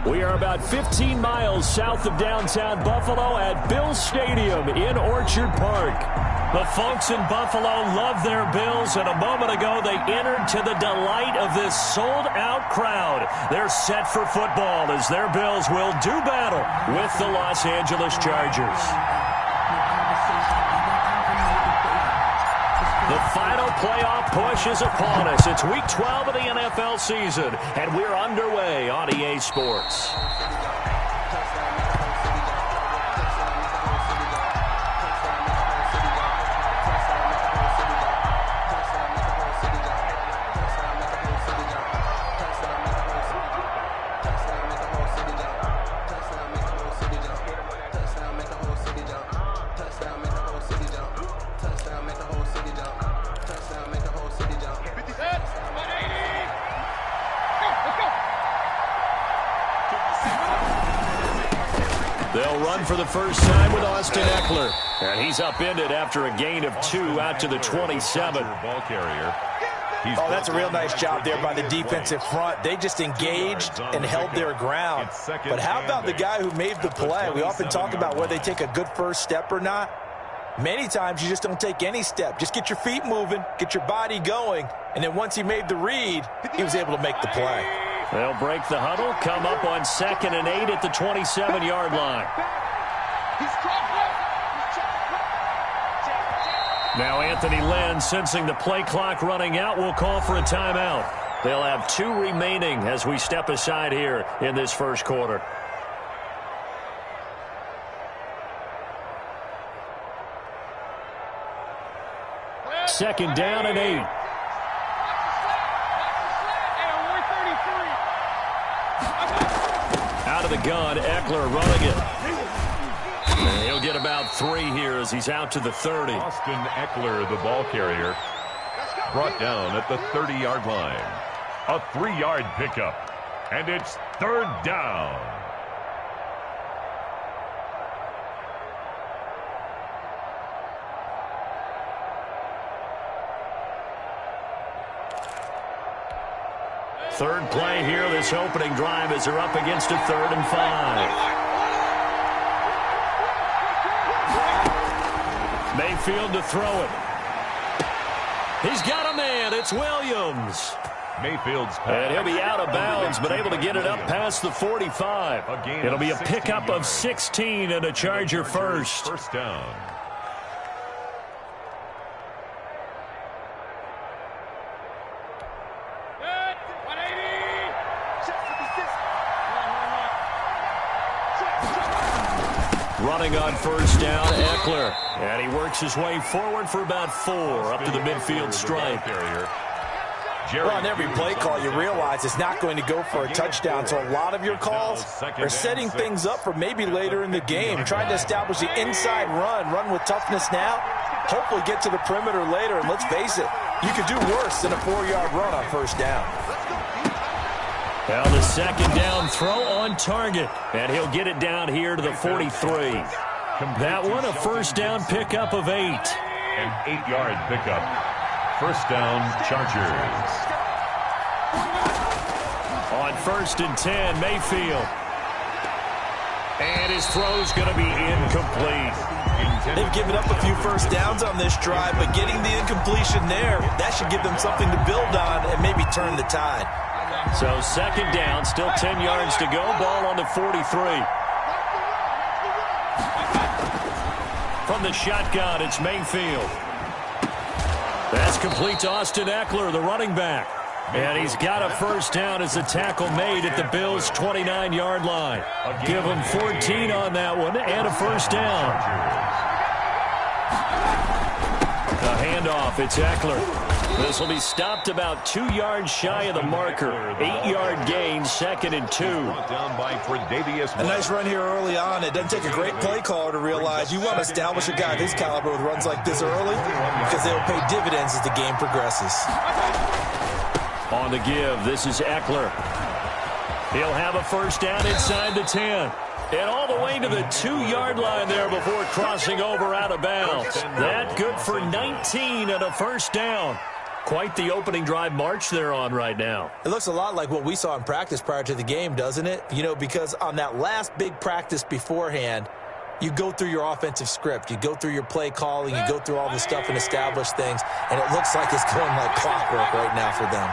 We are about 15 miles south of downtown Buffalo at Bills Stadium in Orchard Park. The folks in Buffalo love their Bills, and a moment ago they entered to the delight of this sold-out crowd. They're set for football as their Bills will do battle with the Los Angeles Chargers. The final playoff push is upon us. It's Week 12 of the NFL season, and we're underway on EA Sports. They'll run for the first time with Austin Eckler. And he's upended after a gain of 2 out to the 27. Ball carrier. Oh, that's a real nice job there by the defensive front. They just engaged and held their ground. But how about the guy who made the play? We often talk about whether they take a good first step or not. Many times you just don't take any step. Just get your feet moving, get your body going, and then once he made the read, he was able to make the play. They'll break the huddle, come up on 2nd and 8 at the 27-yard line. Now Anthony Lynn, sensing the play clock running out, will call for a timeout. They'll have 2 remaining as we step aside here in this first quarter. Second down and 8. Out of the gun, Eckler running it. And he'll get about 3 here as he's out to the 30. Austin Eckler, the ball carrier, brought down at the 30-yard line. A 3-yard pickup, and it's 3rd down. Third play here, this opening drive, as they're up against a 3rd and 5. Mayfield to throw it. He's got a man. It's Williams. Mayfield's pass. And he'll be out of bounds, but able to get it up past the 45. It'll be a pickup of 16 and a Charger first. First down. Running on first down, Eckler. And he works his way forward for about 4 up to the midfield stripe. Well, on every play call, you realize it's not going to go for a touchdown. So a lot of your calls are setting things up for maybe later in the game, trying to establish the inside run with toughness now, hopefully get to the perimeter later. And let's face it, you could do worse than a 4-yard run on first down. Now the second down throw on target, and he'll get it down here to the 43. That one, a first down pickup of 8. An 8-yard pickup. First down, Chargers. On 1st and 10, Mayfield. And his throw's going to be incomplete. They've given up a few first downs on this drive, but getting the incompletion there, that should give them something to build on and maybe turn the tide. So 2nd down, still 10 yards to go. Ball on the 43. From the shotgun, it's Mayfield. That's complete to Austin Eckler, the running back. And he's got a first down as the tackle made at the Bills' 29-yard line. Give him 14 on that one and a first down. The handoff, it's Eckler. This will be stopped about 2 yards shy of the marker. 8-yard gain, 2nd and 2. A nice run here early on. It doesn't take a great play caller to realize you want to establish a guy this caliber with runs like this early because they will pay dividends as the game progresses. On the give, this is Eckler. He'll have a first down inside the 10. And all the way to the 2-yard line there before crossing over out of bounds. That good for 19 and a first down. Quite the opening drive march they're on right now. It looks a lot like what we saw in practice prior to the game, doesn't it? You know, because on that last big practice beforehand, you go through your offensive script. You go through your play calling. You go through all the stuff and establish things. And it looks like it's going like clockwork right now for them.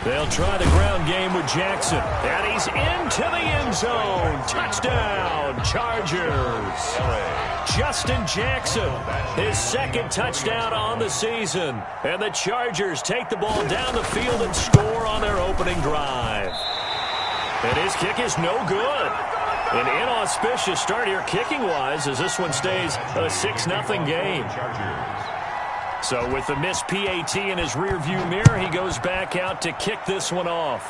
They'll try the ground game with Jackson. And he's into the end zone. Touchdown, Chargers. Justin Jackson, his second touchdown on the season. And the Chargers take the ball down the field and score on their opening drive. And his kick is no good. An inauspicious start here kicking-wise as this one stays a 6-0 game. So with the missed PAT in his rearview mirror, he goes back out to kick this one off.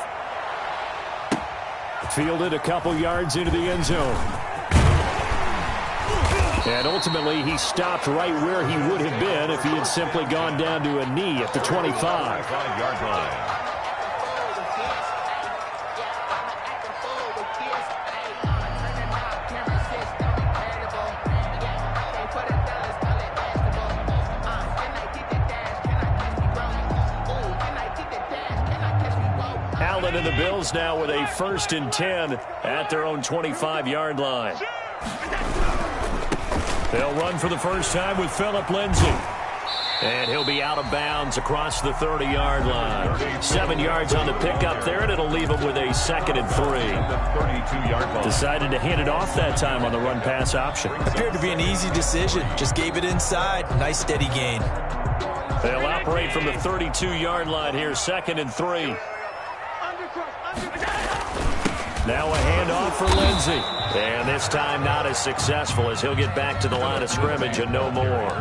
Fielded a couple yards into the end zone. And ultimately, he stopped right where he would have been if he had simply gone down to a knee at the 25-yard line. And the Bills now with a 1st and 10 at their own 25-yard line. They'll run for the first time with Phillip Lindsay. And he'll be out of bounds across the 30-yard line. 7 yards on the pickup there, and it'll leave him with a 2nd and 3. Decided to hand it off that time on the run-pass option. Appeared to be an easy decision. Just gave it inside. Nice steady gain. They'll operate from the 32-yard line here, 2nd and 3. Now a handoff for Lindsay. And this time not as successful as he'll get back to the line of scrimmage and no more.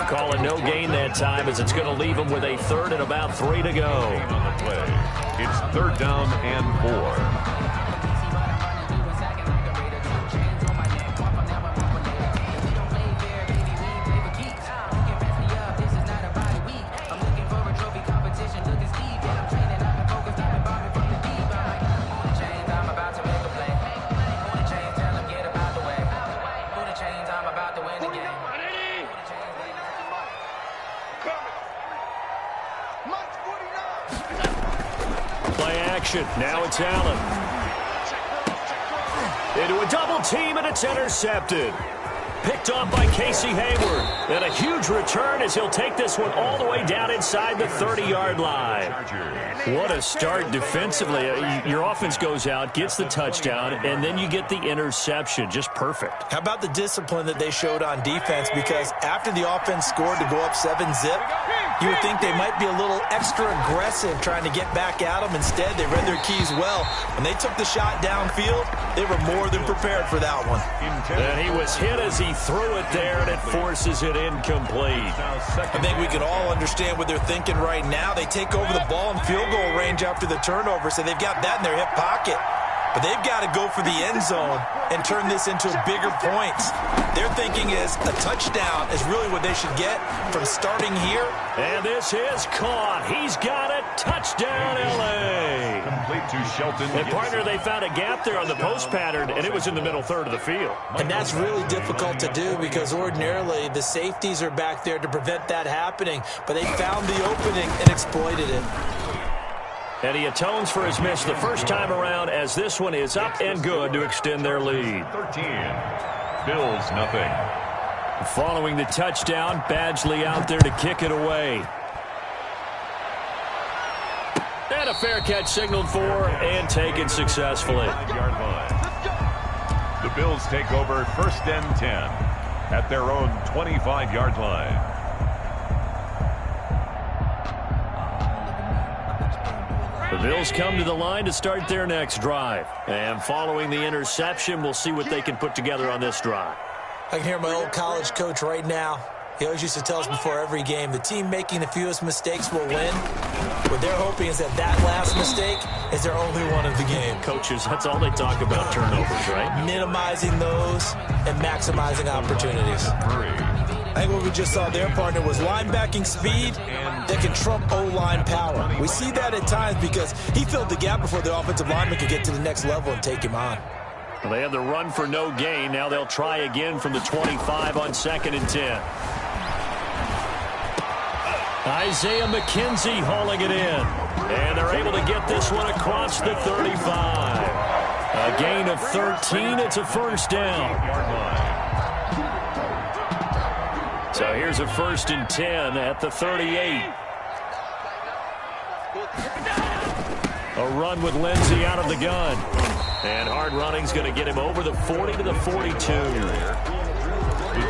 Call it no gain that time as it's going to leave him with a 3rd and about 3 to go. It's 3rd down and 4. Now it's Allen. Into a double team, and it's intercepted. Picked off by Casey Hayward. And a huge return as he'll take this one all the way down inside the 30-yard line. What a start defensively. Your offense goes out, gets the touchdown, and then you get the interception. Just perfect. How about the discipline that they showed on defense? Because after the offense scored to go up 7-zip, you would think they might be a little extra aggressive trying to get back at them. Instead, they read their keys well. When they took the shot downfield, they were more than prepared for that one. And he was hit as he threw it there, and it forces it incomplete. I think we can all understand what they're thinking right now. They take over the ball in field goal range after the turnover, so they've got that in their hip pocket. But they've got to go for the end zone and turn this into bigger points. Their thinking is a touchdown is really what they should get from starting here. And this is caught. He's got it. Touchdown, L.A. Complete to Shelton. And, partner, they found a gap there on the post pattern, and it was in the middle third of the field. And that's really difficult to do because ordinarily the safeties are back there to prevent that happening. But they found the opening and exploited it. And he atones for his miss the first time around as this one is up and good to extend their lead. 13. Bills nothing. Following the touchdown, Badgley out there to kick it away. And a fair catch signaled for and taken successfully. The Bills take over 1st and 10 at their own 25-yard line. The Bills come to the line to start their next drive. And following the interception, we'll see what they can put together on this drive. I can hear my old college coach right now. He always used to tell us before every game, the team making the fewest mistakes will win. What they're hoping is that last mistake is their only one of the game. Coaches, that's all they talk about, turnovers, right? Minimizing those and maximizing opportunities. I think what we just saw their partner was linebacking speed that can trump O-line power. We see that at times because he filled the gap before the offensive lineman could get to the next level and take him on. Well, they had the run for no gain. Now they'll try again from the 25 on 2nd and 10. Isaiah McKenzie hauling it in. And they're able to get this one across the 35. A gain of 13. It's a first down. So here's a 1st and 10 at the 38. A run with Lindsey out of the gun. And hard running's going to get him over the 40 to the 42.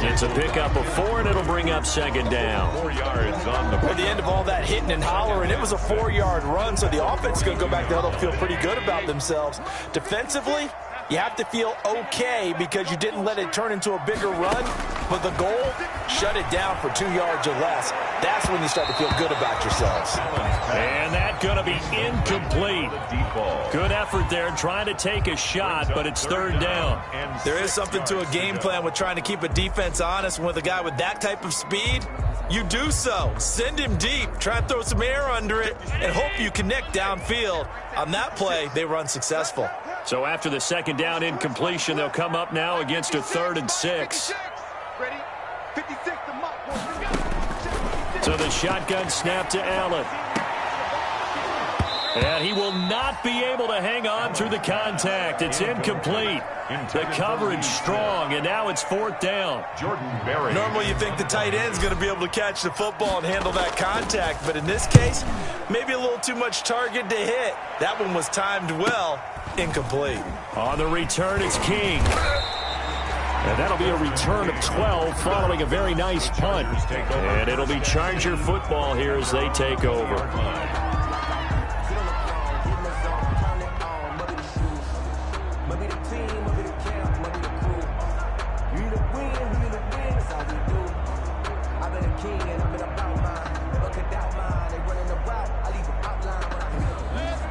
It's a pickup of 4, and it'll bring up 2nd down. 4 yards on the At the end of all that hitting and hollering, it was a 4-yard run, so the offense is going to go back there. They'll feel pretty good about themselves. Defensively, you have to feel okay because you didn't let it turn into a bigger run. But the goal, shut it down for 2 yards or less. That's when you start to feel good about yourselves. And that's going to be incomplete. Good effort there trying to take a shot, but it's 3rd down. There is something to a game plan with trying to keep a defense honest. With a guy with that type of speed, you do so. Send him deep. Try and throw some air under it and hope you connect downfield. On that play, they run successful. So after the 2nd down incompletion, they'll come up now against a 3rd and 6. So the shotgun snap to Allen. And he will not be able to hang on through the contact. It's incomplete. The coverage strong, and now it's 4th down. Normally you think the tight end's going to be able to catch the football and handle that contact, but in this case, maybe a little too much target to hit. That one was timed well. Incomplete. On the return, it's King. And that'll be a return of 12 following a very nice punt. And it'll be Charger football here as they take over.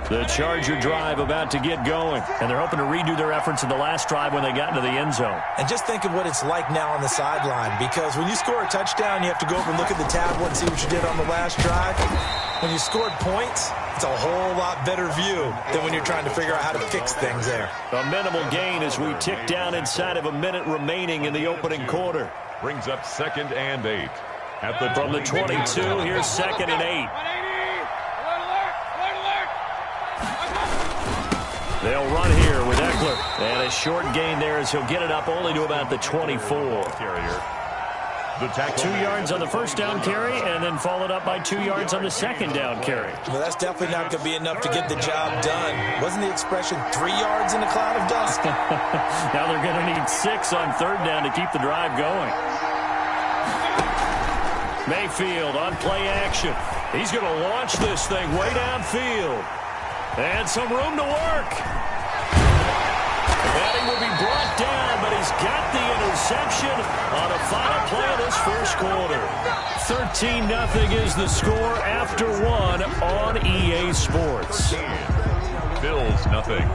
The Charger drive about to get going, and they're hoping to redo their efforts in the last drive when they got into the end zone. And just think of what it's like now on the sideline, because when you score a touchdown, you have to go over and look at the tablet and see what you did on the last drive. When you scored points, it's a whole lot better view than when you're trying to figure out how to fix things there. A minimal gain as we tick down inside of a minute remaining in the opening quarter. Brings up 2nd and 8. From the 22, here's 2nd and 8. They'll run here with Eckler. And a short gain there as he'll get it up only to about the 24. Carrier. 2 yards on the 1st down carry, and then followed up by 2 yards on the 2nd down carry. Well, that's definitely not going to be enough to get the job done. Wasn't the expression 3 yards in a cloud of dust? Now they're going to need 6 on 3rd down to keep the drive going. Mayfield on play action. He's going to launch this thing way downfield. And some room to work. And he will be brought down, but he's got the interception on a final play of this first quarter. 13-0 is the score after 1 on EA Sports. Bills nothing.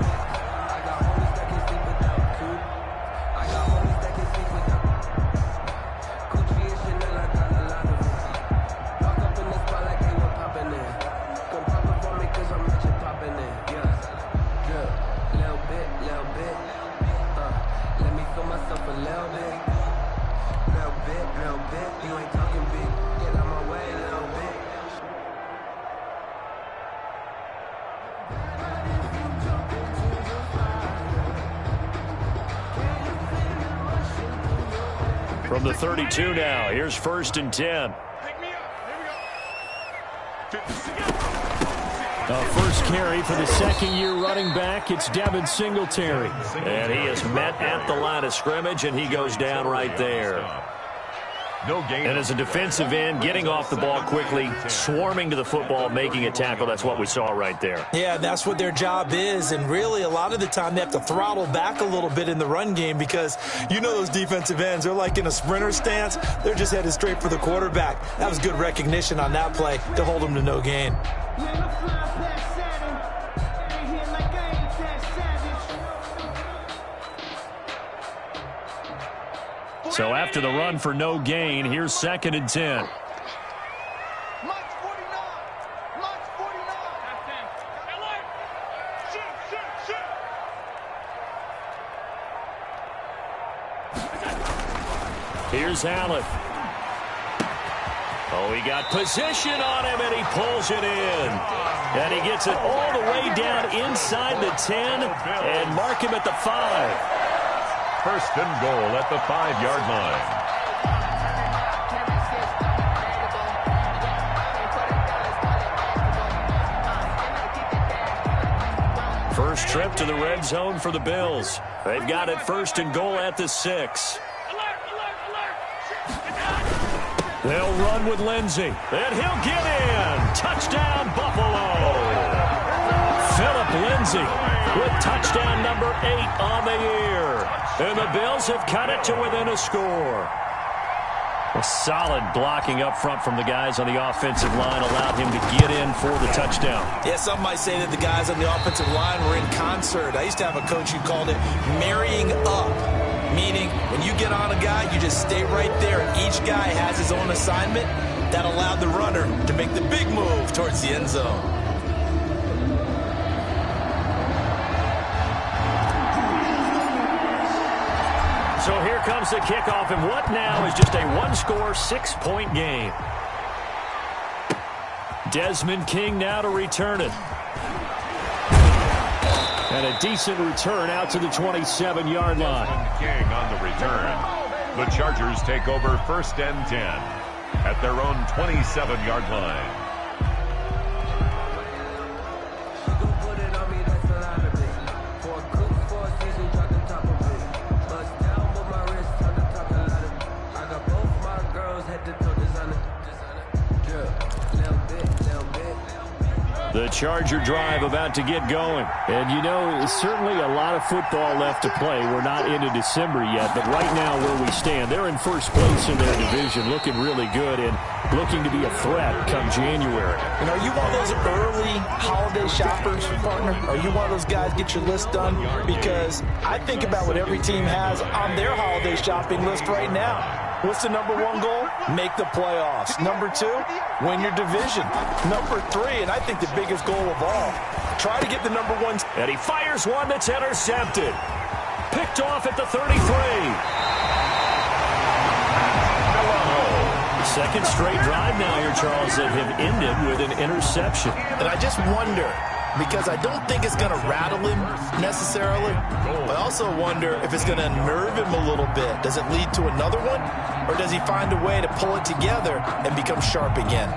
From the 32 now, here's 1st and 10. First carry for the second-year running back. It's Devin Singletary. And he is met at the line of scrimmage, and he goes down right there. No gain. And as a defensive end, getting off the ball quickly, swarming to the football, making a tackle, that's what we saw right there. Yeah, that's what their job is, and really a lot of the time they have to throttle back a little bit in the run game because you know those defensive ends, they're like in a sprinter stance. They're just headed straight for the quarterback. That was good recognition on that play to hold them to no gain. So after the run for no gain, here's 2nd and 10. Here's Allen. Oh, he got position on him, and he pulls it in. And he gets it all the way down inside the 10 and mark him at the 5. First and goal at the 5-yard line. First trip to the red zone for the Bills. They've got it first and goal at the 6. They'll run with Lindsey, and he'll get in. Touchdown, Buffalo. Philip Lindsey with touchdown number 8 on the year. And the Bills have cut it to within a score. A solid blocking up front from the guys on the offensive line allowed him to get in for the touchdown. Yeah, some might say that the guys on the offensive line were in concert. I used to have a coach who called it marrying up, meaning when you get on a guy, you just stay right there, and each guy has his own assignment. That allowed the runner to make the big move towards the end zone. So here comes the kickoff, and what now is just a one-score, 6-point game. Desmond King now to return it. And a decent return out to the 27-yard line. Desmond King on the return. The Chargers take over first and 10 at their own 27-yard line. The Charger drive about to get going. And, you know, certainly a lot of football left to play. We're not into December yet, but right now where we stand, they're in first place in their division, looking really good and looking to be a threat come January. And are you one of those early holiday shoppers, partner? Are you one of those guys get your list done? Because I think about what every team has on their holiday shopping list right now. What's the number 1 goal? Make the playoffs. Number 2, win your division. Number 3, and I think the biggest goal of all, try to get the number 1. And he fires one that's intercepted. Picked off at the 33. Second straight drive now here, Charles, that have ended with an interception. And I just wonder, because I don't think it's going to rattle him necessarily, but I also wonder if it's going to unnerve him a little bit. Does it lead to another one, or does he find a way to pull it together and become sharp again?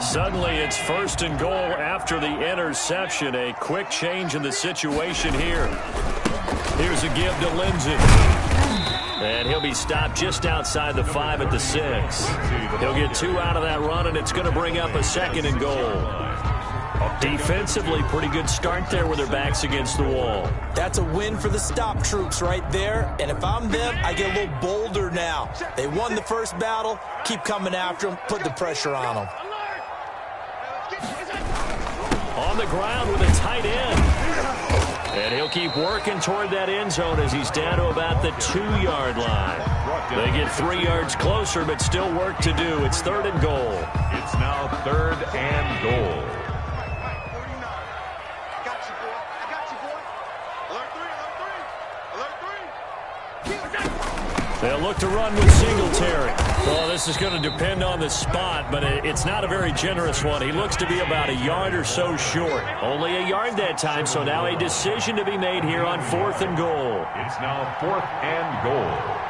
Suddenly it's first and goal after the interception. A quick change in the situation here. Here's a give to Lindsey. And he'll be stopped just outside the 5 at the 6. He'll get 2 out of that run, and it's going to bring up a second and goal. Defensively, pretty good start there with their backs against the wall. That's a win for the stop troops right there. And if I'm them, I get a little bolder now. They won the first battle. Keep coming after them. Put the pressure on them. On the ground with a tight end. And he'll keep working toward that end zone as he's down to about the 2-yard line. They get 3 yards closer, but still work to do. It's third and goal. It's now third and goal. They'll look to run with Singletary. Well, this is going to depend on the spot, but it's not a very generous one. He looks to be about a yard or so short. Only a yard that time, so now a decision to be made here on 4th and goal. It's now 4th and goal.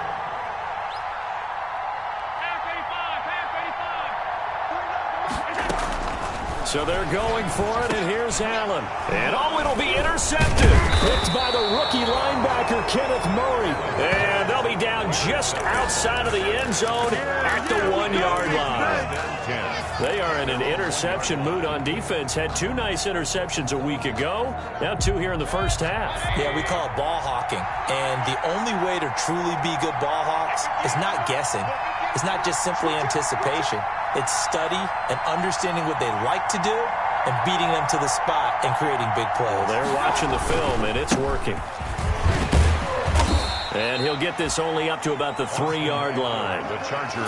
So they're going for it, and here's Allen. And it'll be intercepted. Picked by the rookie linebacker, Kenneth Murray. And they'll be down just outside of the end zone at the 1-yard line. They are in an interception mood on defense. Had 2 nice interceptions a week ago. Now 2 here in the first half. Yeah, we call it ball hawking. And the only way to truly be good ball hawks is not guessing. It's not just simply anticipation. It's study and understanding what they like to do and beating them to the spot and creating big plays. Well, they're watching the film, and it's working. And he'll get this only up to about the 3-yard line.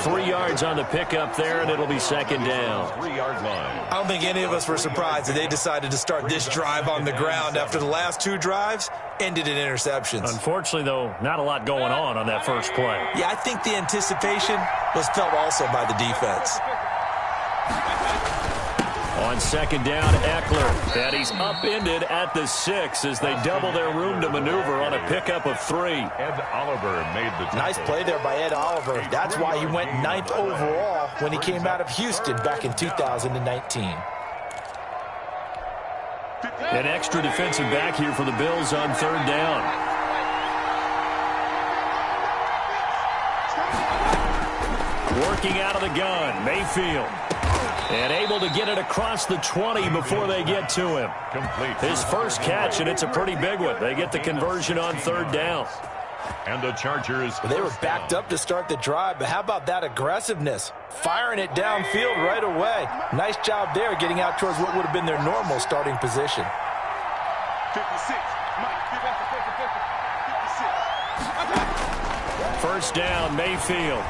3 yards on the pickup there, and it'll be second down. 3-yard line. I don't think any of us were surprised that they decided to start this drive on the ground after the last 2 drives. ended in interceptions. Unfortunately, though, not a lot going on that first play. Yeah, I think the anticipation was felt also by the defense. On second down, Eckler. And he's upended at the 6 as they double their room to maneuver on a pickup of 3. Ed Oliver made the tackle. Nice play there by Ed Oliver. That's why he went 9th overall when he came out of Houston back in 2019. An extra defensive back here for the Bills on third down. Working out of the gun, Mayfield. And able to get it across the 20 before they get to him. His first catch, and it's a pretty big one. They get the conversion on third down. And the Chargers. They were backed up to start the drive, but how about that aggressiveness? Firing it downfield right away. Nice job there getting out towards what would have been their normal starting position. 56. First down, Mayfield.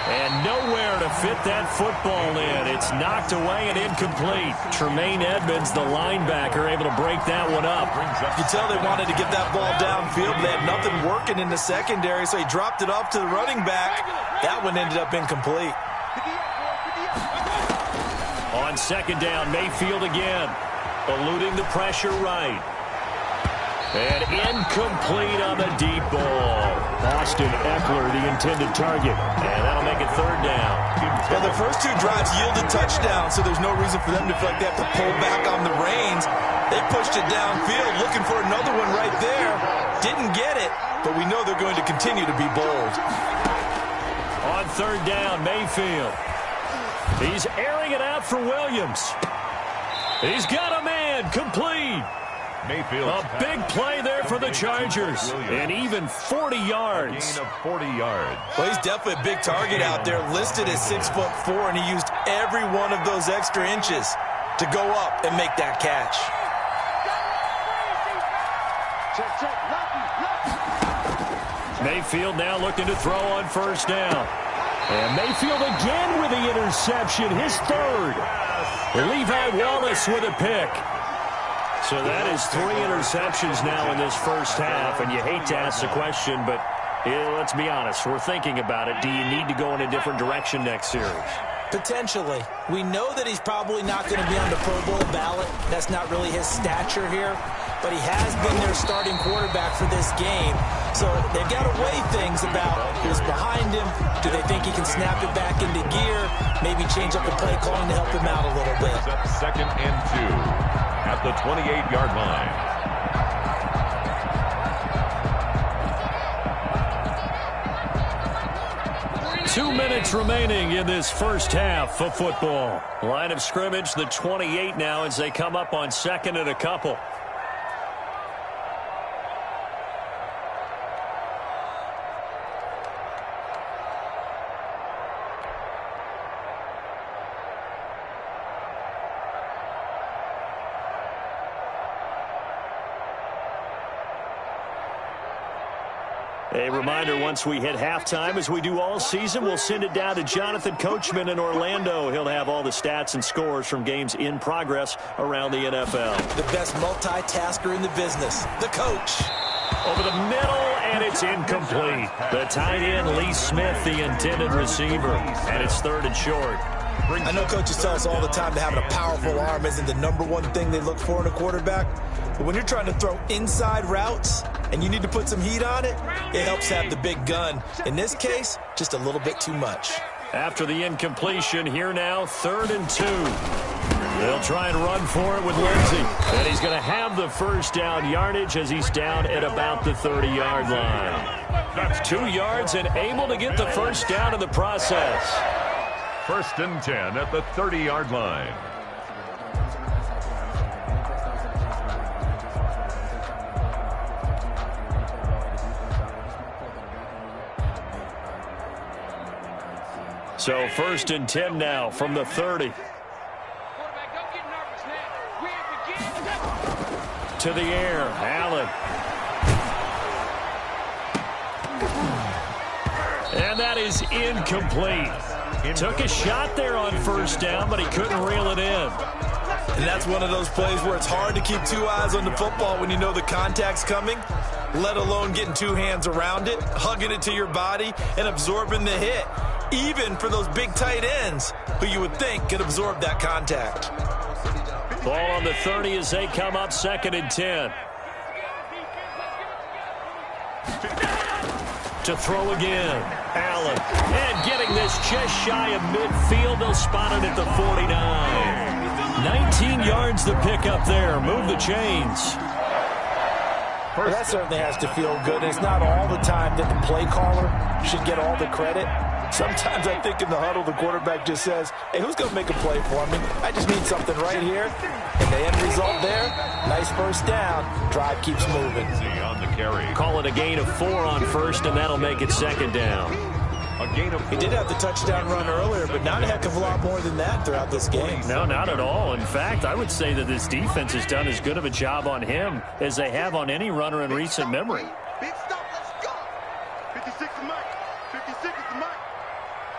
And nowhere to fit that football in. It's knocked away and incomplete. Tremaine Edmonds, the linebacker, able to break that one up. You can tell they wanted to get that ball downfield. They had nothing working in the secondary, so he dropped it off to the running back. That one ended up incomplete. On second down, Mayfield again. Eluding the pressure right. And incomplete on the deep ball. Austin Eckler, the intended target. And that'll make it third down. Yeah, the first 2 drives yielded touchdowns, so there's no reason for them to feel like they have to pull back on the reins. They pushed it downfield, looking for another one right there. Didn't get it, but we know they're going to continue to be bold. On third down, Mayfield. He's airing it out for Williams. He's got a man, complete. Mayfield. A big play there for the Chargers. And even 40 yards. A gain of 40 yards. Well, he's definitely a big target out there, listed at 6'4", and he used every one of those extra inches to go up and make that catch. Mayfield now looking to throw on first down. And Mayfield again with the interception, his third. Levi Wallace with a pick. So that is 3 interceptions now in this first half, and you hate to ask the question, but let's be honest, we're thinking about it. Do you need to go in a different direction next series? Potentially. We know that he's probably not going to be on the Pro Bowl ballot. That's not really his stature here. But he has been their starting quarterback for this game. So they've got to weigh things about who's behind him. Do they think he can snap it back into gear? Maybe change up the play calling to help him out a little bit. Up 2nd and 2 at the 28-yard line. 2 minutes remaining in this first half of football. Line of scrimmage, the 28 now as they come up on second and a couple. A reminder, once we hit halftime, as we do all season, we'll send it down to Jonathan Coachman in Orlando. He'll have all the stats and scores from games in progress around the NFL. The best multitasker in the business, the coach. Over the middle, and it's incomplete. The tight end, Lee Smith, the intended receiver. And it's 3rd and short. I know coaches tell us all the time that having a powerful arm isn't the #1 thing they look for in a quarterback. But when you're trying to throw inside routes and you need to put some heat on it, it helps have the big gun. In this case, just a little bit too much. After the incompletion, here now, 3rd and 2. They'll try and run for it with Lindsey. And he's going to have the first down yardage as he's down at about the 30-yard line. That's 2 yards and able to get the first down in the process. 1st and 10 at the 30-yard line. So 1st and 10 now from the 30. To the air, Allen. And that is incomplete. Took a shot there on first down, but he couldn't reel it in. And that's one of those plays where it's hard to keep two eyes on the football when you know the contact's coming, let alone getting two hands around it, hugging it to your body, and absorbing the hit, even for those big tight ends who you would think could absorb that contact. Ball on the 30 as they come up 2nd and 10. To throw again, Allen. And getting this just shy of midfield, they'll spot it at the 49. 19 yards to pick up there. Move the chains. Well, that certainly has to feel good. It's not all the time that the play caller should get all the credit. Sometimes I think in the huddle, the quarterback just says, hey, who's going to make a play for me? I just need something right here. And the end result there, nice first down. Drive keeps moving. On the carry. Call it a gain of 4 on first, and that'll make it 2nd down. A gain of 4. He did have the touchdown run earlier, but not a heck of a lot more than that throughout this game. No, not at all. In fact, I would say that this defense has done as good of a job on him as they have on any runner in recent memory. Big stop, let's go. 56 is Mike. 56 is Mike.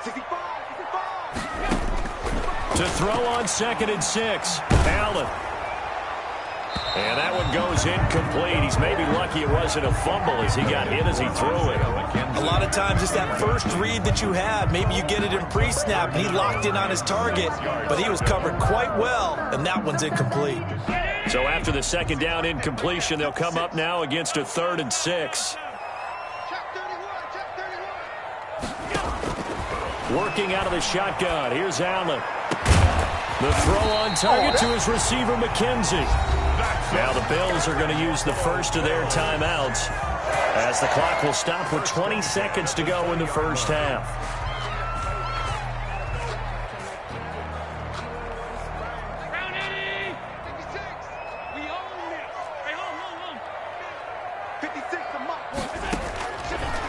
65, 65. To throw on 2nd and 6, Allen. And that one goes incomplete. He's maybe lucky it wasn't a fumble as he got hit as he threw it. A lot of times it's that first read that you have. Maybe you get it in pre-snap and he locked in on his target, but he was covered quite well, and that one's incomplete. So after the 2nd down incompletion, they'll come up now against a 3rd and 6. Working out of the shotgun. Here's Allen. The throw on target to his receiver, McKenzie. Now the Bills are going to use the first of their timeouts as the clock will stop with 20 seconds to go in the first half.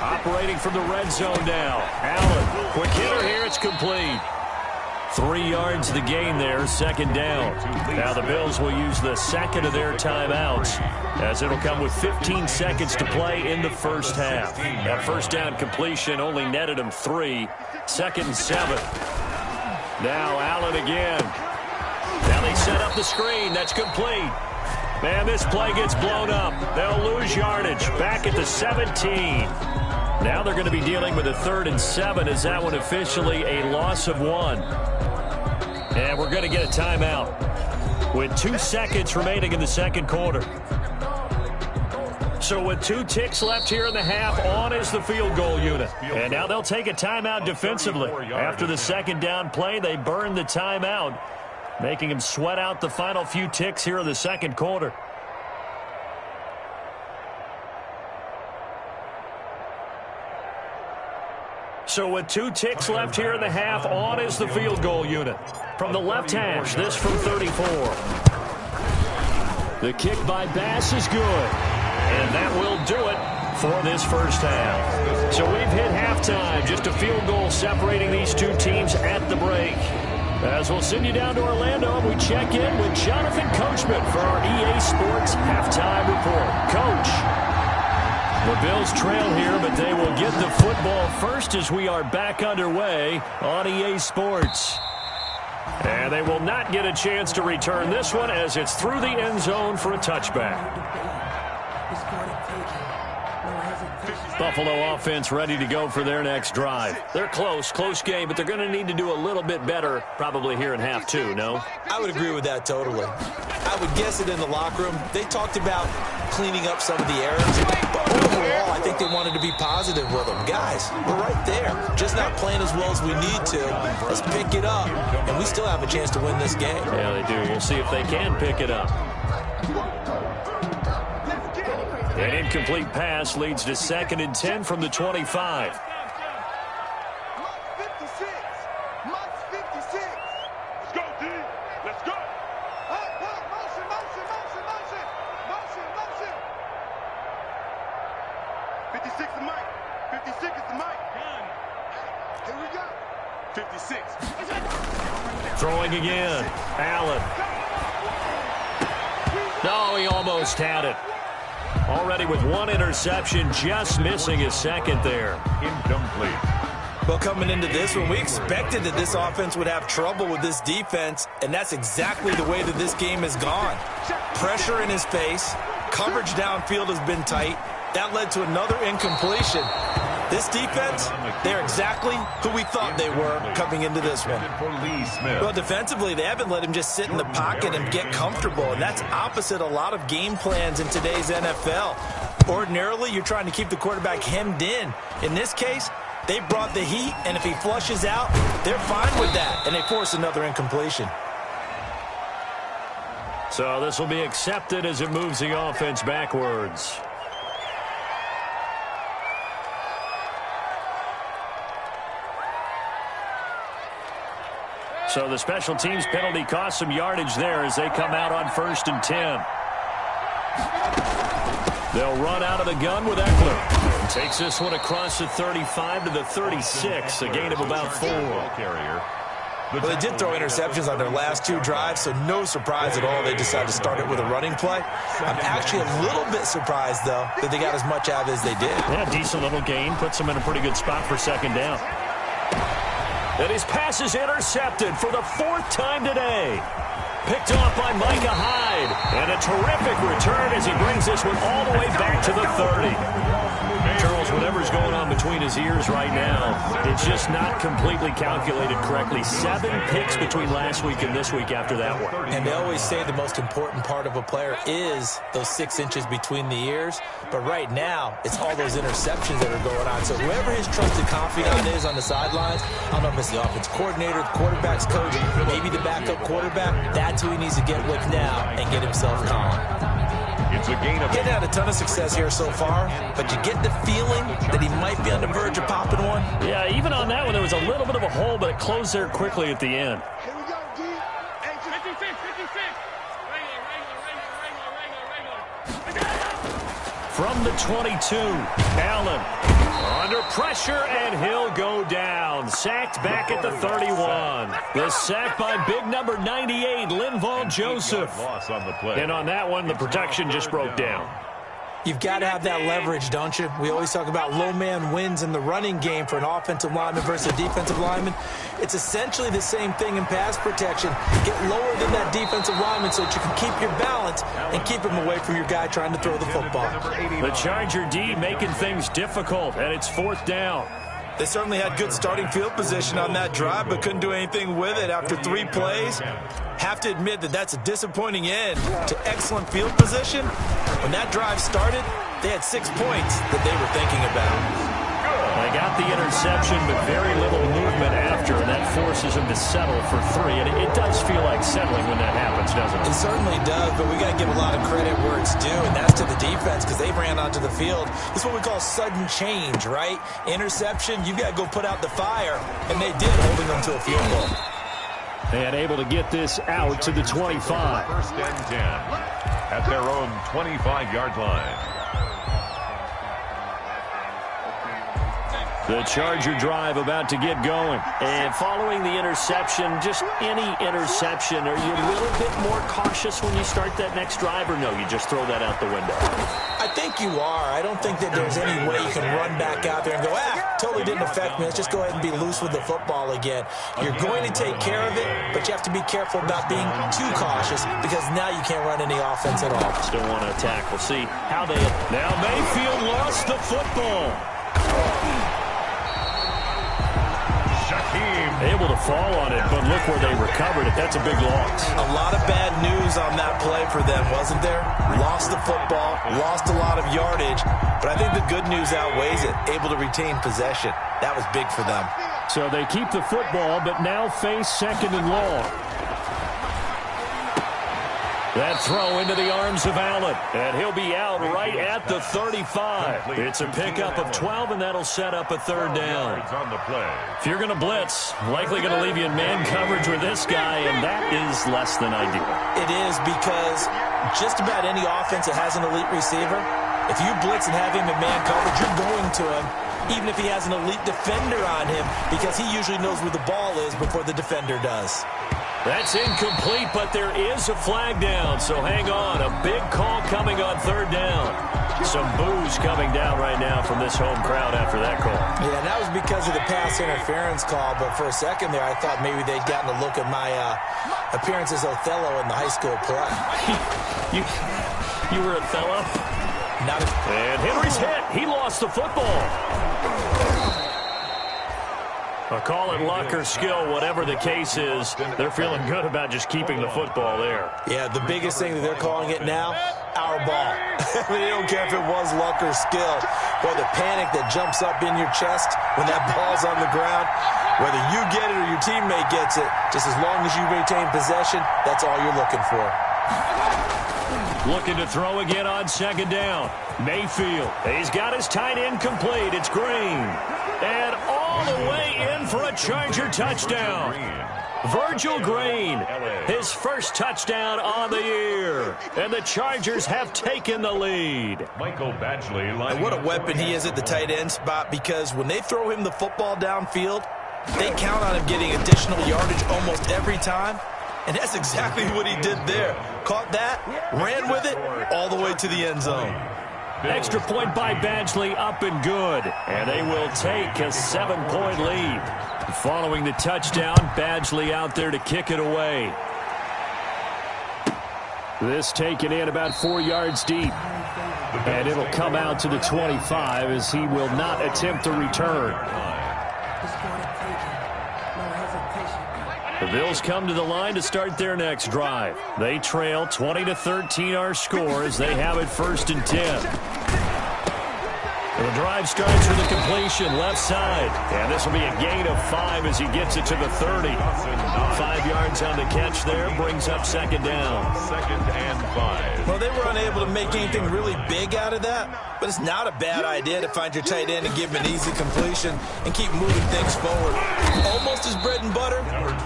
Operating from the red zone now. Allen, quick hitter here, it's complete. 3 yards the gain there, 2nd down. Now the Bills will use the 2nd of their timeouts as it'll come with 15 seconds to play in the first half. That first down completion only netted them 3. 2nd and 7. Now Allen again. Now they set up the screen. That's complete. Man, this play gets blown up. They'll lose yardage. Back at the 17. Now they're going to be dealing with a 3rd and 7 as that one officially a loss of 1. And we're going to get a timeout with 2 seconds remaining in the 2nd quarter. So with 2 ticks left here in the half, on is the field goal unit. And now they'll take a timeout defensively. After the 2nd down play, they burn the timeout, making them sweat out the final few ticks here in the 2nd quarter. So with 2 ticks left here in the half, on is the field goal unit. From the left hash, this from 34. The kick by Bass is good. And that will do it for this first half. So we've hit halftime. Just a field goal separating these 2 teams at the break. As we'll send you down to Orlando, we check in with Jonathan Coachman for our EA Sports Halftime Report. Coach. The Bills trail here, but they will get the football first as we are back underway on EA Sports. And they will not get a chance to return this one as it's through the end zone for a touchback. Buffalo offense ready to go for their next drive. They're close game, but they're going to need to do a little bit better probably here in half 2, no? I would agree with that totally. I would guess it in the locker room. They talked about cleaning up some of the errors. But overall, I think they wanted to be positive with them. Guys, we're right there. Just not playing as well as we need to. Let's pick it up. And we still have a chance to win this game. Yeah, they do. We'll see if they can pick it up. An incomplete pass leads to 2nd and 10 from the 25. Throwing again. Allen. No, he almost had it. Already with 1 interception, just missing his 2nd there. Incomplete. Well, coming into this one, we expected that this offense would have trouble with this defense, and that's exactly the way that this game has gone. Pressure in his face, coverage downfield has been tight. That led to another incompletion. This defense, they're exactly who we thought they were coming into this one. Well, defensively, they haven't let him just sit in the pocket and get comfortable, and that's opposite a lot of game plans in today's NFL. Ordinarily, you're trying to keep the quarterback hemmed in. In this case, they brought the heat, and if he flushes out, they're fine with that, and they force another incompletion. So this will be accepted as it moves the offense backwards. So the special teams penalty cost some yardage there as they come out on 1st and 10. They'll run out of the gun with Eckler. Takes this one across the 35 to the 36, a gain of about 4. Well, they did throw interceptions on their last 2 drives, so no surprise at all they decided to start it with a running play. I'm actually a little bit surprised, though, that they got as much out as they did. Yeah, decent little gain. Puts them in a pretty good spot for 2nd down. And his pass is intercepted for the 4th time today. Picked off by Micah Hyde. And a terrific return as he brings this one all the way back to the 30. Charles, whatever's going on between his ears right now, it's just not completely calculated correctly. 7 picks between last week and this week after that one. And they always say the most important part of a player is those 6 inches between the ears. But right now, it's all those interceptions that are going on. So whoever his trusted confidant is on the sidelines, I don't know if it's the offense coordinator, the quarterback's coach, maybe the backup quarterback, that's who he needs to get with now and get himself calm. It's a gain of... Getting had a ton of success here so far, but you get the feeling that he might be on the verge of popping one. Yeah, even on that one, there was a little bit of a hole, but it closed there quickly at the end. Here we go, D. 56. From the 22, Allen under pressure, and he'll go down. Sacked back at the 31. The sack by big number 98, Linval Joseph. And on that one, the protection just broke down. You've got to have that leverage, don't you? We always talk about low man wins in the running game for an offensive lineman versus a defensive lineman. It's essentially the same thing in pass protection. Get lower than that defensive lineman so that you can keep your balance and keep him away from your guy trying to throw the football. The Charger D making things difficult, and it's 4th down. They certainly had good starting field position on that drive, but couldn't do anything with it after 3 plays. Have to admit that that's a disappointing end to excellent field position. When that drive started, they had 6 points that they were thinking about. They got the interception, but very little movement after, and that forces them to settle for 3. And it does feel like settling when that happens, doesn't it? It certainly does, but we got to give a lot of credit where it's due, and that's to the defense because they ran onto the field. This is what we call sudden change, right? Interception, you got to go put out the fire, and they did, holding them to a field goal. And able to get this out to the 25. 1st and 10 at their own 25-yard line. The Charger drive about to get going. And following the interception, just any interception, are you a little bit more cautious when you start that next drive, or no, you just throw that out the window? I think you are. I don't think that there's any way you can run back out there and go, totally didn't affect me. Let's just go ahead and be loose with the football again. You're going to take care of it, but you have to be careful about being too cautious because now you can't run any offense at all. Still want to attack. We'll see how they... Now Mayfield lost the football. Able to fall on it, but look where they recovered it. That's a big loss. A lot of bad news on that play for them, wasn't there? Lost the football, lost a lot of yardage, but I think the good news outweighs it. Able to retain possession. That was big for them. So they keep the football, but now face 2nd and long. That throw into the arms of Allen, and he'll be out right at the 35. It's a pickup of 12, and that'll set up a 3rd down. If you're going to blitz, likely going to leave you in man coverage with this guy, and that is less than ideal. It is because just about any offense that has an elite receiver, if you blitz and have him in man coverage, you're going to him, even if he has an elite defender on him, because he usually knows where the ball is before the defender does. That's incomplete, but there is a flag down, so hang on. A big call coming on 3rd down. Some boos coming down right now from this home crowd after that call. Yeah, and that was because of the pass interference call, but for a second there I thought maybe they'd gotten a look at my appearance as Othello in the high school play. You were Othello? And Henry's hit. He lost the football. A call it luck or skill, whatever the case is, they're feeling good about just keeping the football there. Yeah, the biggest thing that they're calling it now, our ball. I mean, they don't care if it was luck or skill. Boy, the panic that jumps up in your chest when that ball's on the ground, whether you get it or your teammate gets it, just as long as you maintain possession, that's all you're looking for. Looking to throw again on second down. Mayfield. He's got his tight end complete. It's Green. And all the way in for a Charger touchdown. Virgil Green, his first touchdown on the year. And the Chargers have taken the lead. Michael Badgley. And what a weapon he is at the tight end spot, because when they throw him the football downfield, they count on him getting additional yardage almost every time. And that's exactly what he did there. Caught that, ran with it, all the way to the end zone. Extra point by Badgley, up and good. And they will take a 7-point lead. Following the touchdown, Badgley out there to kick it away. This taken in about 4 yards deep. And it'll come out to the 25 as he will not attempt to return. The Bills come to the line to start their next drive. They trail 20-13 our score as they have it 1st and 10. The drive starts with a completion left side. And this will be a gain of 5 as he gets it to the 30. 5 yards on the catch there, brings up second down. 2nd and 5. Well, they were unable to make anything really big out of that, but it's not a bad idea to find your tight end and give him an easy completion and keep moving things forward. Almost as bread and butter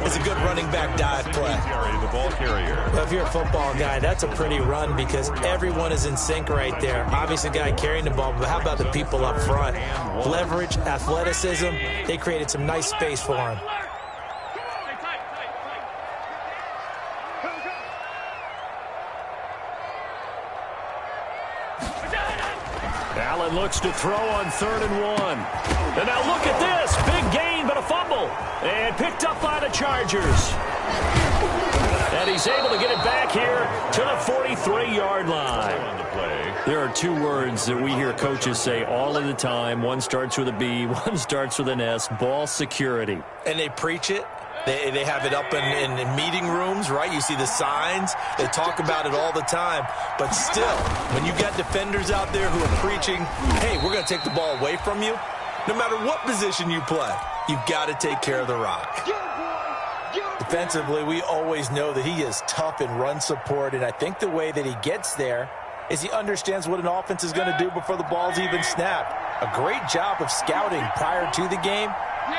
is a good running back dive play. The ball carrier. Well, if you're a football guy, that's a pretty run because everyone is in sync right there. Obviously, the guy carrying the ball, but how about the people up front? Leverage, athleticism, they created some nice space for him. Allen looks to throw on 3rd and 1. And now look at this. Big gain, but a fumble. And picked up by the Chargers. And he's able to get it back here to the 43-yard line. There are 2 words that we hear coaches say all of the time. One starts with a B, one starts with an S. Ball security. And they preach it. They have it up in meeting rooms, right? You see the signs. They talk about it all the time. But still, when you got defenders out there who are preaching, hey, we're going to take the ball away from you, no matter what position you play, you've got to take care of the rock. Defensively, we always know that he is tough in run support, and I think the way that he gets there is he understands what an offense is going to do before the ball's even snapped. A great job of scouting prior to the game,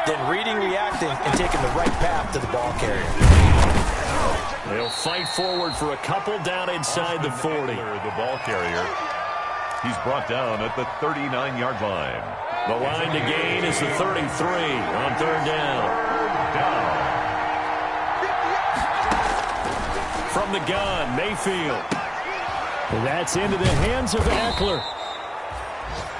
then reading, reacting, and taking the right path to the ball carrier. They'll fight forward for a couple down inside the 40. The ball carrier. He's brought down at the 39-yard line. The line to gain is the 33 on 3rd down. From the gun, Mayfield. That's into the hands of Eckler.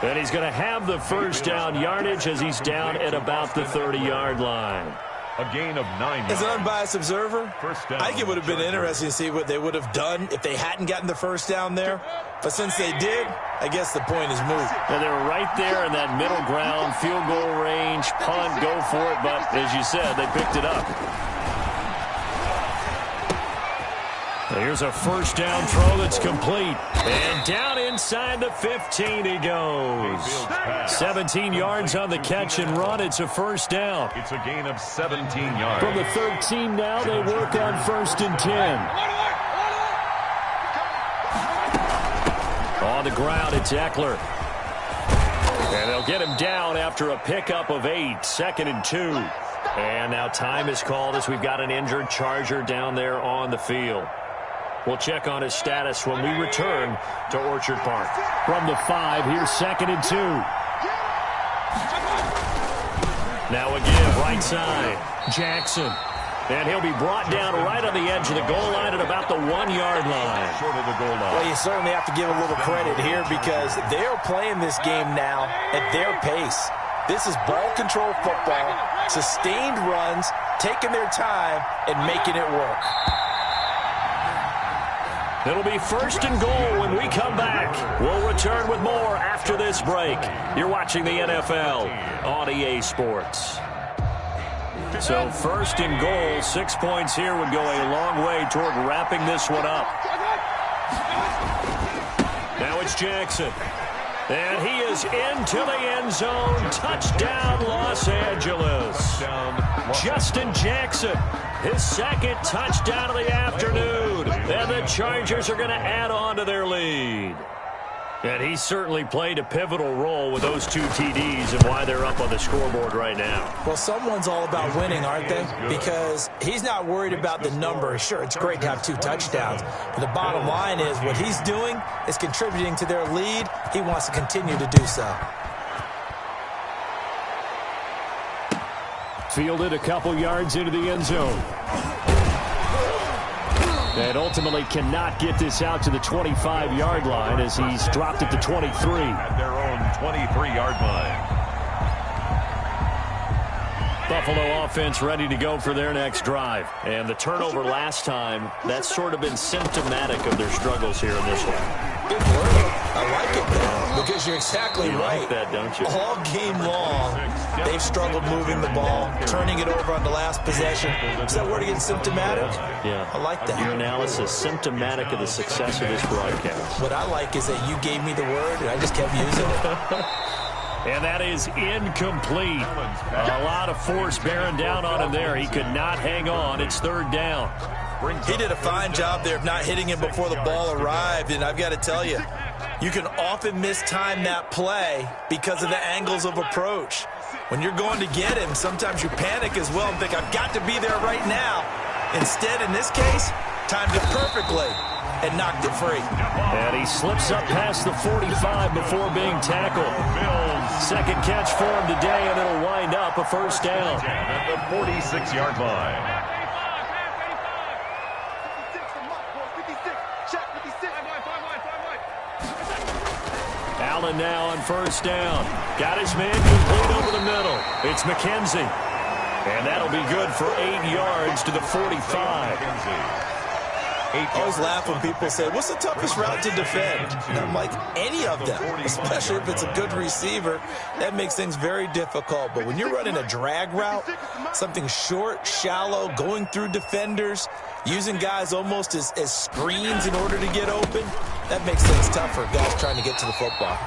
And he's going to have the first down yardage as he's down at about the 30-yard line. A gain of 9 yards. As an unbiased observer, down, I think it would have been interesting to see what they would have done if they hadn't gotten the first down there. But since they did, I guess the point is moot. And they were right there in that middle ground, field goal range, punt, go for it. But as you said, they picked it up. Here's a first down throw that's complete. And down inside the 15 he goes. 17 yards on the catch and run. It's a first down. It's a gain of 17 yards. From the 13 now, they work on 1st and 10. On the ground, it's Eckler. And they'll get him down after a pickup of 8. 2nd and 2. And now time is called as we've got an injured Charger down there on the field. We'll check on his status when we return to Orchard Park. From the 5, here's 2nd and 2. Now again, right side, Jackson. And he'll be brought down right on the edge of the goal line at about the 1-yard line. Short of the goal line. Well, you certainly have to give a little credit here because they're playing this game now at their pace. This is ball control football, sustained runs, taking their time, and making it work. It'll be 1st and goal when we come back. We'll return with more after this break. You're watching the NFL on EA Sports. So 1st and goal, 6 points here would go a long way toward wrapping this one up. Now it's Jackson. And he is into the end zone. Touchdown, Los Angeles. Justin Jackson, his 2nd touchdown of the afternoon. And the Chargers are going to add on to their lead. And he certainly played a pivotal role with those 2 TDs and why they're up on the scoreboard right now. Well, someone's all about winning, aren't they? Because he's not worried about the number. Sure, it's great to have 2 touchdowns. But the bottom line is what he's doing is contributing to their lead. He wants to continue to do so. Fielded a couple yards into the end zone. And ultimately cannot get this out to the 25-yard line as he's dropped it to 23. At their own 23-yard line. Buffalo offense ready to go for their next drive. And the turnover last time, that's sort of been symptomatic of their struggles here in this one. Good word. I like it, though, because you're exactly right. Like that, don't you? All game long, they've struggled moving the ball, turning it over on the last possession. Is that word again, symptomatic? Yeah. I like that. Your analysis, symptomatic of the success of this broadcast. What I like is that you gave me the word, and I just kept using it. And that is incomplete. A lot of force bearing down on him there. He could not hang on. It's 3rd down. He did a fine job there of not hitting him before the ball arrived, and I've got to tell you, you can often mistime that play because of the angles of approach. When you're going to get him, sometimes you panic as well and think, I've got to be there right now. Instead, in this case, timed it perfectly and knocked it free. And he slips up past the 45 before being tackled. 2nd catch for him today, and it'll wind up a 1st down. At the 46-yard line. Allen now on 1st down. Got his man complete over the middle. It's McKenzie. And that'll be good for 8 yards to the 45. I always laugh when people say, what's the toughest route to defend? And I'm like, any of them, especially if it's a good receiver. That makes things very difficult. But when you're running a drag route, something short, shallow, going through defenders, using guys almost as screens in order to get open, that makes things tough for guys trying to get to the football.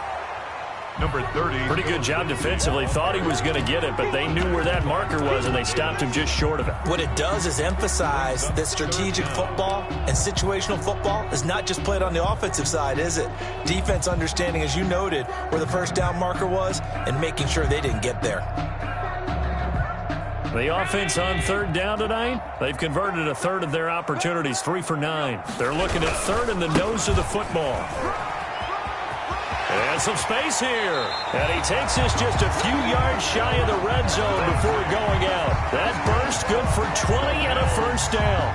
Number 30. Pretty good job defensively. Thought he was going to get it, but they knew where that marker was, and they stopped him just short of it. What it does is emphasize that strategic football and situational football is not just played on the offensive side, is it? Defense understanding, as you noted, where the 1st down marker was and making sure they didn't get there. The offense on 3rd down tonight, they've converted a 1/3 of their opportunities, 3 for 9. They're looking at 3rd in the nose of the football. And some space here. And he takes this just a few yards shy of the red zone before going out. That burst good for 20 and a 1st down.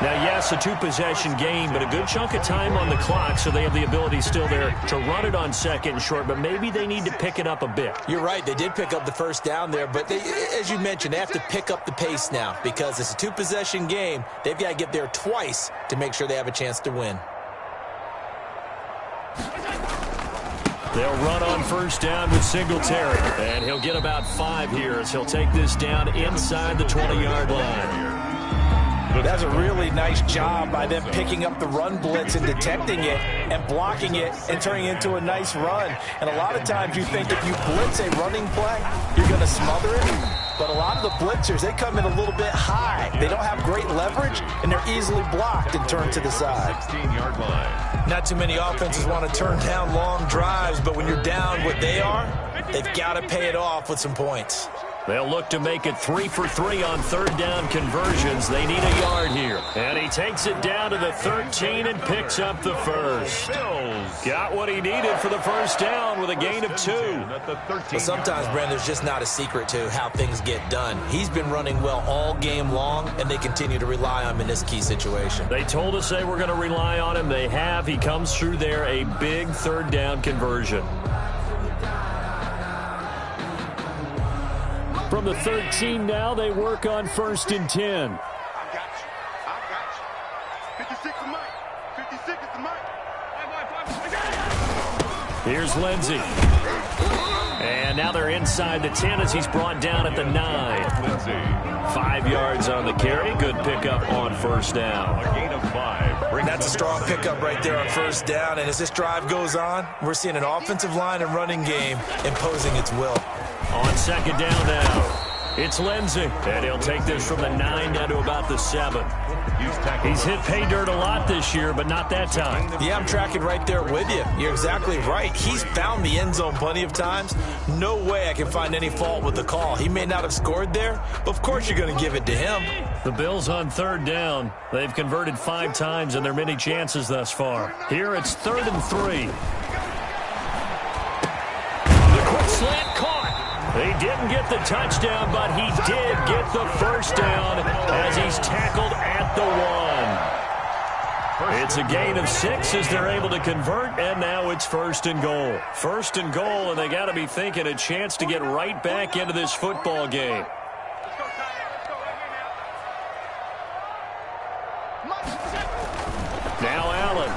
Now, yes, a 2-possession game, but a good chunk of time on the clock, so they have the ability still there to run it on 2nd and short, but maybe they need to pick it up a bit. You're right. They did pick up the 1st down there, but they, as you mentioned, they have to pick up the pace now because it's a 2-possession game. They've got to get there twice to make sure they have a chance to win. They'll run on 1st down with Singletary, and he'll get about 5 here as he'll take this down inside the 20-yard line. That's a really nice job by them picking up the run blitz and detecting it and blocking it and turning it into a nice run. And a lot of times you think if you blitz a running play, you're going to smother it. But a lot of the blitzers, they come in a little bit high. They don't have great leverage, and they're easily blocked and turned to the side. 16-yard line. Not too many offenses want to turn down long drives, but when you're down what they are, they've got to pay it off with some points. They'll look to make it 3 for 3 on third down conversions. They need a yard here. And he takes it down to the 13 and picks up the first. Got what he needed for the first down with a gain of 2. Well, sometimes, Brent, there's just not a secret to how things get done. He's been running well all game long, and they continue to rely on him in this key situation. They told us they were going to rely on him. They have. He comes through there, a big third down conversion. From the 13 now, they work on 1st and 10. I got you. 56 is Mike. 56 is the Mike. Here's Lindsey. And now they're inside the 10 as he's brought down at the 9. 5 yards on the carry. Good pickup on first down. A gain of 5. That's a strong pickup right there on first down. And as this drive goes on, we're seeing an offensive line and running game imposing its will. On second down now, it's Lindsey. And he'll take this from the 9 down to about the 7. He's hit pay dirt a lot this year, but not that time. Yeah, I'm tracking right there with you. You're exactly right. He's found the end zone plenty of times. No way I can find any fault with the call. He may not have scored there, but of course you're going to give it to him. The Bills on third down. They've converted 5 times in their many chances thus far. Here it's 3rd and 3. The quick slant caught. He didn't get the touchdown, but he did get the first down as he's tackled at the 1. It's a gain of 6 as they're able to convert, and now it's 1st and goal. 1st and goal, and they got to be thinking a chance to get right back into this football game. Now Allen.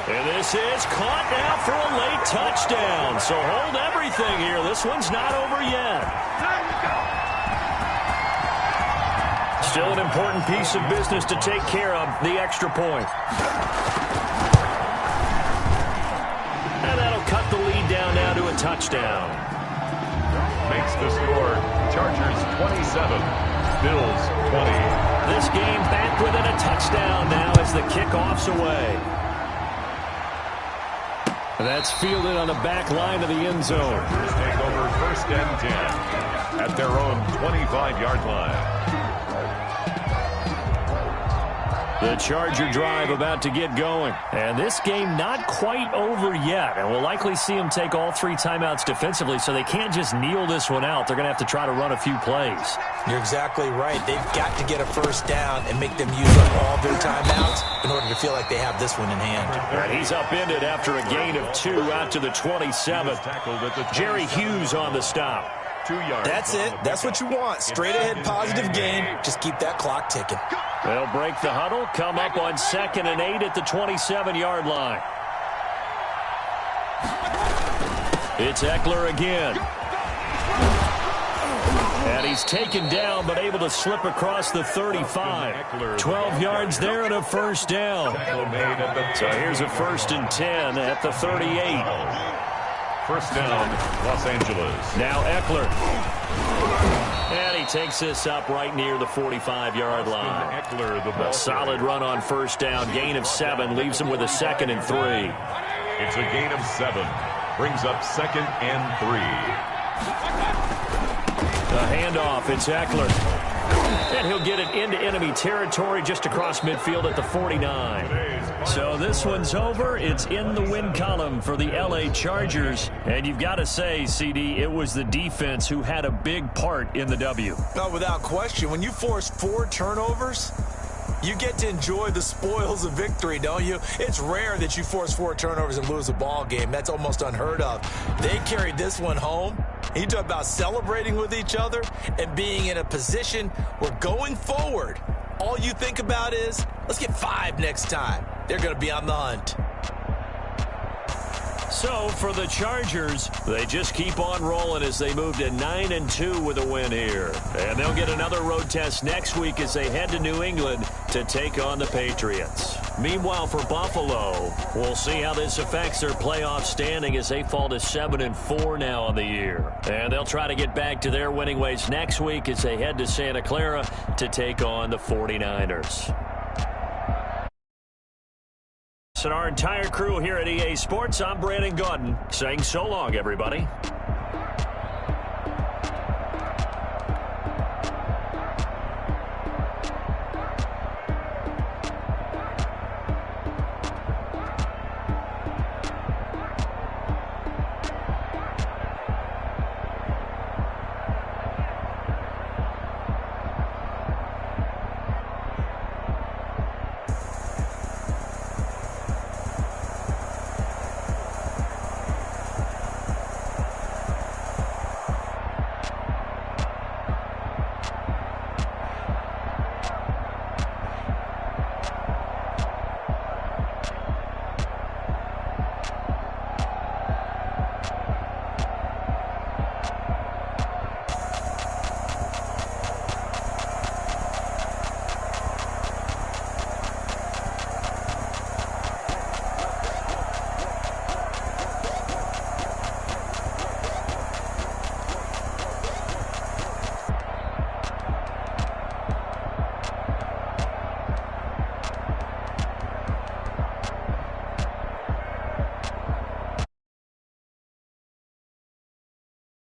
And this is caught now for a late touchdown. So hold everything here. This one's not over yet. Still an important piece of business to take care of, the extra point. And that'll cut the lead down now to a touchdown. Makes the score Chargers 27, Bills 20. This game back within a touchdown now as the kickoff's away. That's fielded on the back line of the end zone. Chargers take over 1st and 10 at their own 25-yard line. The Charger drive about to get going. And this game not quite over yet. And we'll likely see them take all 3 timeouts defensively, so they can't just kneel this one out. They're going to have to try to run a few plays. You're exactly right. They've got to get a first down and make them use up all their timeouts in order to feel like they have this one in hand. And he's upended after a gain of 2 out to the 27. Jerry Hughes on the stop. 2 yards. That's it. That's what you want. Straight ahead positive gain. Just keep that clock ticking. They'll break the huddle, come up on 2nd and 8 at the 27-yard line. It's Eckler again. And he's taken down, but able to slip across the 35. 12 yards there and a first down. So here's a 1st and 10 at the 38. First down, Los Angeles. Now Eckler. And he takes this up right near the 45-yard line. A solid run on first down. Gain of 7 leaves him with a 2nd and 3. It's a gain of 7. Brings up 2nd and 3. The handoff, it's Eckler. And he'll get it into enemy territory just across midfield at the 49. So this one's over. It's in the win column for the L.A. Chargers. And you've got to say, CD, it was the defense who had a big part in the W. No, without question. When you force 4 turnovers, you get to enjoy the spoils of victory, don't you? It's rare that you force 4 turnovers and lose a ball game. That's almost unheard of. They carried this one home. You talk about celebrating with each other and being in a position where going forward, all you think about is, let's get 5 next time. They're going to be on the hunt. So for the Chargers, they just keep on rolling as they move to 9-2 with a win here. And they'll get another road test next week as they head to New England to take on the Patriots. Meanwhile, for Buffalo, we'll see how this affects their playoff standing as they fall to 7-4 now on the year. And they'll try to get back to their winning ways next week as they head to Santa Clara to take on the 49ers. And our entire crew here at EA Sports, I'm Brandon Gaudin saying so long, everybody.